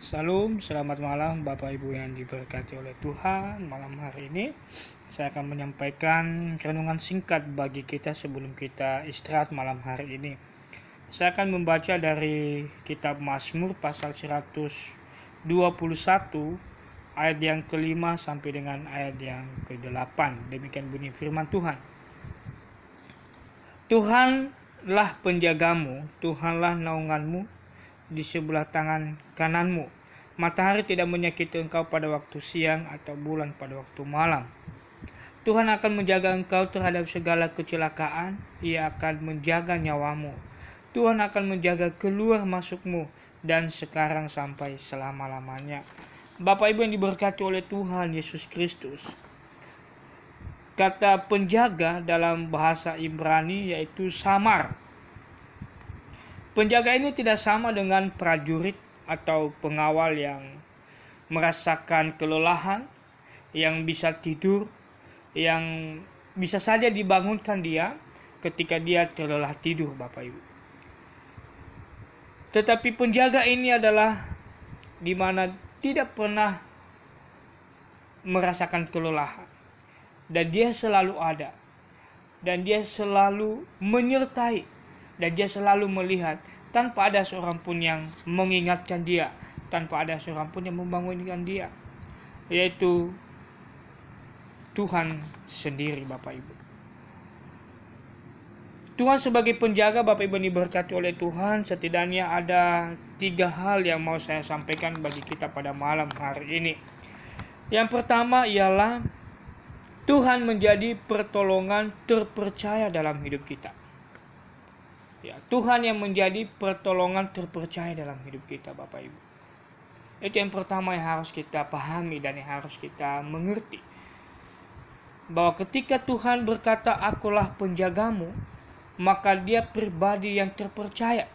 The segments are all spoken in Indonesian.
Salam, selamat malam Bapak Ibu yang diberkati oleh Tuhan. Malam hari ini saya akan menyampaikan renungan singkat bagi kita sebelum kita istirahat malam hari ini. Saya akan membaca dari kitab Mazmur pasal 121 ayat yang kelima sampai dengan ayat yang ke-8. Demikian bunyi firman Tuhan. Tuhanlah penjagamu, Tuhanlah naunganmu di sebelah tangan kananmu. Matahari tidak menyakiti engkau pada waktu siang atau bulan pada waktu malam. Tuhan akan menjaga engkau terhadap segala kecelakaan. Ia akan menjaga nyawamu. Tuhan akan menjaga keluar masukmu dan sekarang sampai selama-lamanya. Bapak Ibu yang diberkati oleh Tuhan Yesus Kristus. Kata penjaga dalam bahasa Ibrani yaitu samar. Penjaga ini tidak sama dengan prajurit atau pengawal yang merasakan kelelahan, yang bisa tidur, yang bisa saja dibangunkan dia ketika dia terlelah tidur, Bapak Ibu. Tetapi penjaga ini adalah di mana tidak pernah merasakan kelelahan, dan dia selalu ada, dan dia selalu menyertai, dan dia selalu melihat tanpa ada seorang pun yang mengingatkan dia, tanpa ada seorang pun yang membangunkan dia, yaitu Tuhan sendiri, Bapak Ibu. Tuhan sebagai penjaga, Bapak Ibu diberkati oleh Tuhan. Setidaknya ada 3 hal yang mau saya sampaikan bagi kita pada malam hari ini. Yang pertama ialah Tuhan menjadi pertolongan terpercaya dalam hidup kita. Ya, Tuhan yang menjadi pertolongan terpercaya dalam hidup kita, Bapak Ibu. Itu yang pertama yang harus kita pahami dan yang harus kita mengerti. Bahwa ketika Tuhan berkata, "Akulah penjagamu," maka dia pribadi yang terpercaya.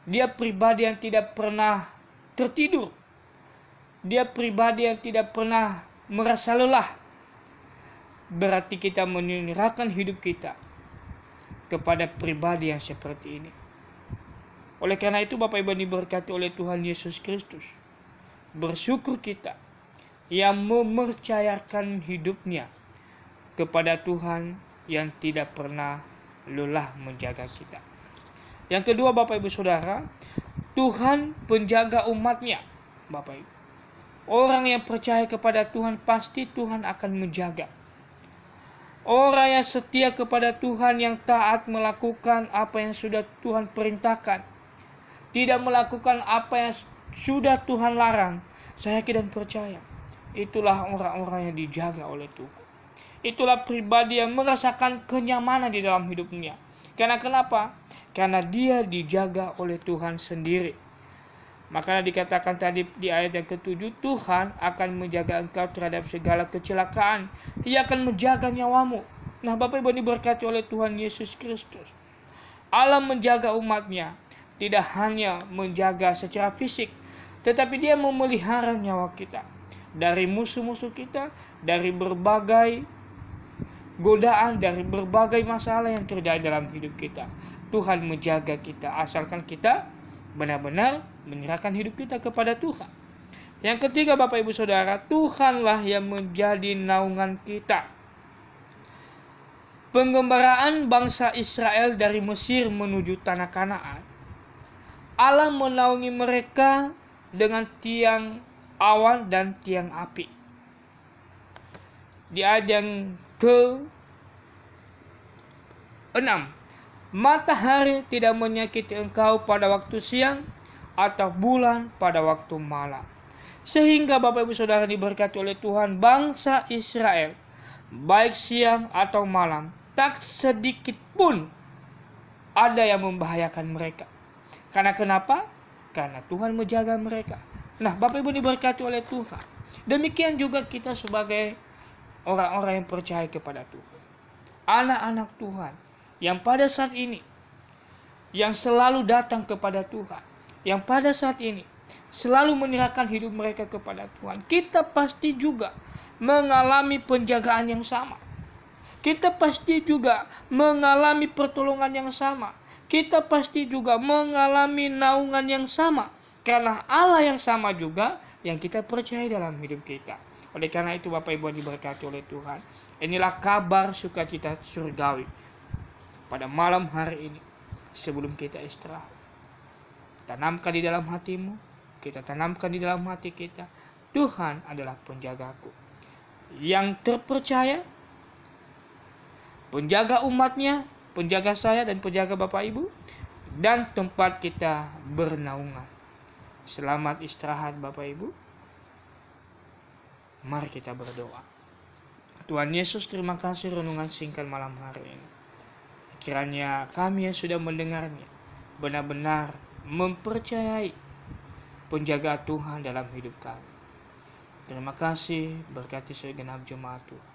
Dia pribadi yang tidak pernah tertidur. Dia pribadi yang tidak pernah merasa lelah. Berarti kita menyerahkan hidup kita kepada pribadi yang seperti ini. Oleh karena itu Bapak Ibu diberkati oleh Tuhan Yesus Kristus, bersyukur kita yang mempercayakan hidupnya kepada Tuhan yang tidak pernah lelah menjaga kita. Yang kedua Bapak Ibu Saudara, Tuhan penjaga umatnya, Bapak Ibu. Orang yang percaya kepada Tuhan pasti Tuhan akan menjaga. Orang yang setia kepada Tuhan, yang taat melakukan apa yang sudah Tuhan perintahkan, tidak melakukan apa yang sudah Tuhan larang, saya yakin dan percaya itulah orang-orang yang dijaga oleh Tuhan. Itulah pribadi yang merasakan kenyamanan di dalam hidupnya. Karena kenapa? Karena dia dijaga oleh Tuhan sendiri. Makanya dikatakan tadi di ayat yang ke-7, Tuhan akan menjaga engkau terhadap segala kecelakaan. Ia akan menjaga nyawamu. Nah, Bapak Ibu diberkati oleh Tuhan Yesus Kristus. Allah menjaga umatnya, tidak hanya menjaga secara fisik, tetapi dia memelihara nyawa kita dari musuh-musuh kita, dari berbagai godaan, dari berbagai masalah yang terjadi dalam hidup kita. Tuhan menjaga kita asalkan kita benar-benar menyerahkan hidup kita kepada Tuhan. Yang ketiga Bapak Ibu Saudara, Tuhanlah yang menjadi naungan kita. Penggembaraan bangsa Israel dari Mesir menuju tanah Kanaan, Allah menaungi mereka dengan tiang awan dan tiang api. Di ayat yang ke-6, matahari tidak menyakiti engkau pada waktu siang atau bulan pada waktu malam. Sehingga Bapak Ibu Saudara diberkati oleh Tuhan, bangsa Israel baik siang atau malam tak sedikit pun ada yang membahayakan mereka. Karena kenapa? Karena Tuhan menjaga mereka. Nah, Bapak Ibu diberkati oleh Tuhan. Demikian juga kita sebagai orang-orang yang percaya kepada Tuhan, anak-anak Tuhan yang pada saat ini, yang selalu datang kepada Tuhan, yang pada saat ini selalu menyerahkan hidup mereka kepada Tuhan, kita pasti juga mengalami penjagaan yang sama. Kita pasti juga mengalami pertolongan yang sama. Kita pasti juga mengalami naungan yang sama Karena Allah yang sama juga yang kita percaya dalam hidup kita. Oleh karena itu Bapak Ibu diberkati oleh Tuhan, inilah kabar sukacita surgawi pada malam hari ini sebelum kita istirahat. Tanamkan di dalam hatimu, kita tanamkan di dalam hati kita, Tuhan adalah penjagaku yang terpercaya, penjaga umatnya, penjaga saya dan penjaga Bapak Ibu, dan tempat kita bernaungan. Selamat istirahat Bapak Ibu. Mari kita berdoa. Tuhan Yesus, terima kasih renungan singkat malam hari ini. Kiranya kami yang sudah mendengarnya benar-benar mempercayai penjaga Tuhan dalam hidup kami. Terima kasih, berkati segenap jemaat Tuhan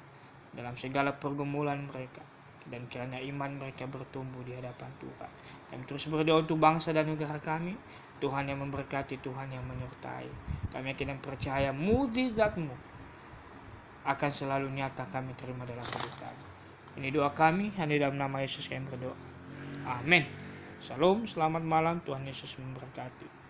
dalam segala pergumulan mereka, dan kiranya iman mereka bertumbuh di hadapan Tuhan. Kami terus berdoa untuk bangsa dan negara kami. Tuhan yang memberkati, Tuhan yang menyertai. Kami yakin dan percaya mukjizat-Mu akan selalu nyata kami terima dalam hidup kami. Ini doa kami, hanya dalam nama Yesus kami berdoa. Amin. Shalom, selamat malam, Tuhan Yesus memberkati.